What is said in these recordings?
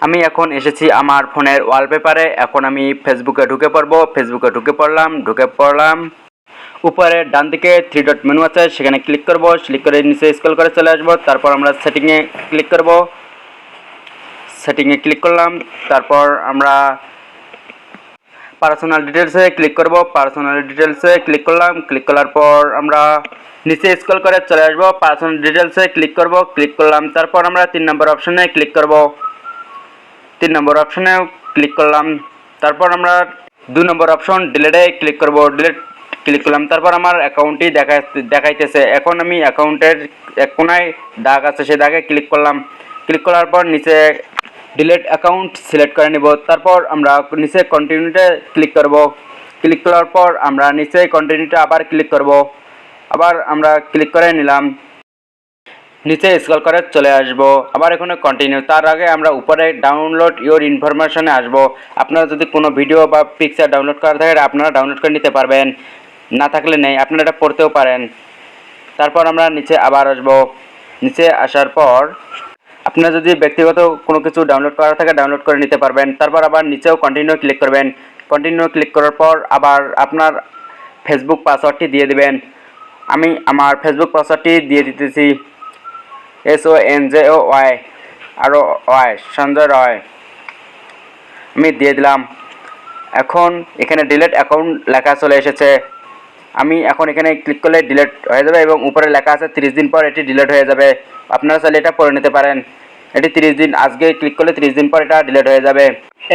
আমি এখন এসেছি আমার ফোনের ওয়ালপেপারে। এখন আমি ফেসবুকে ঢুকে পড়বো। ফেসবুকে ঢুকে পড়লাম। উপরে ডান দিকে 3 ডট মেনু আছে, সেখানে ক্লিক করব। ক্লিক করে নিচে স্ক্রল করে চলে আসবো। তারপর আমরা সেটিংয়ে ক্লিক করব। সেটিংয়ে ক্লিক করলাম। তারপর আমরা পার্সোনাল ডিটেলসে ক্লিক করব। পার্সোনাল ডিটেলসে ক্লিক করলাম। ক্লিক করার পর আমরা নিচে স্ক্রল করে চলে আসবো। পার্সোনাল ডিটেলসে ক্লিক করব। ক্লিক করলাম। তারপর আমরা 3 নম্বর অপশনে ক্লিক করব। 3 নম্বর অপশনে ক্লিক করলাম। তারপর আমরা 2 নম্বর অপশন ডিলেটে ক্লিক করব। ডিলেট ক্লিক করলাম। তারপর আমার অ্যাকাউন্টটি দেখাইতেছে। এখন আমি অ্যাকাউন্টের এক কোনায় দাগ আছে, সেই দাগে ক্লিক করলাম। ক্লিক করার পর নিচে ডিলেট অ্যাকাউন্ট সিলেক্ট করে নিব। তারপর আমরা নিচে কন্টিনিউতে ক্লিক করব। ক্লিক করার পর আমরা নিচে কন্টিনিউতে আবার ক্লিক করব। আবার আমরা ক্লিক করে নিলাম। নিচে স্ক্রল করে চলে আসব। আবার এখানে কন্টিনিউ। তার আগে আমরা উপরে ডাউনলোড ইওর ইনফরমেশনে আসব। আপনারা যদি কোনো ভিডিও বা পিকচার ডাউনলোড করা থাকে আপনারা ডাউনলোড করে নিতে পারবেন, না থাকলে নেই, আপনারা এটা পড়তেও পারেন। তারপর আমরা নিচে আবার আসব। নিচে আসার পর আপনারা যদি ব্যক্তিগত কোনো কিছু ডাউনলোড করা থাকে ডাউনলোড করে নিতে পারবেন। তারপর আবার নিচেও কন্টিনিউ ক্লিক করবেন। কন্টিনিউ ক্লিক করার পর আবার আপনার ফেসবুক পাসওয়ার্ডটি দিয়ে দিবেন। আমি আমার ফেসবুক পাসওয়ার্ডটি দিয়ে দিতেছি। SONJOY আরও ওয়াই, সঞ্জয় রয়। আমি দিয়ে দিলাম। এখন এখানে ডিলেট অ্যাকাউন্ট লেখা চলে এসেছে। আমি এখন এখানে ক্লিক করলে ডিলেট হয়ে যাবে এবং উপরে লেখা আছে 30 দিন পর এটি ডিলেট হয়ে যাবে। আপনারা চাইলে এটা পড়ে নিতে পারেন। এটি 30 দিন, আজকে ক্লিক করলে 30 দিন পর এটা ডিলেট হয়ে যাবে।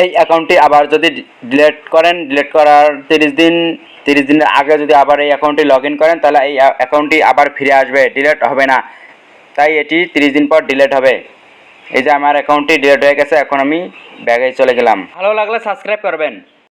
এই অ্যাকাউন্টটি আবার যদি ডিলেট করেন, ডিলেট করার 30 দিনের আগে যদি আবার এই অ্যাকাউন্টটি লগ ইন করেন, তাহলে এই অ্যাকাউন্টটি আবার ফিরে আসবে, ডিলেট হবে না। তাই এটি 30 দিন পর ডিলেট হবে। এই যে আমার অ্যাকাউন্টটি ডিলেট হয়ে গেছে। এখন আমি ব্যাগে চলে গেলাম। ভালো লাগলে সাবস্ক্রাইব করবেন।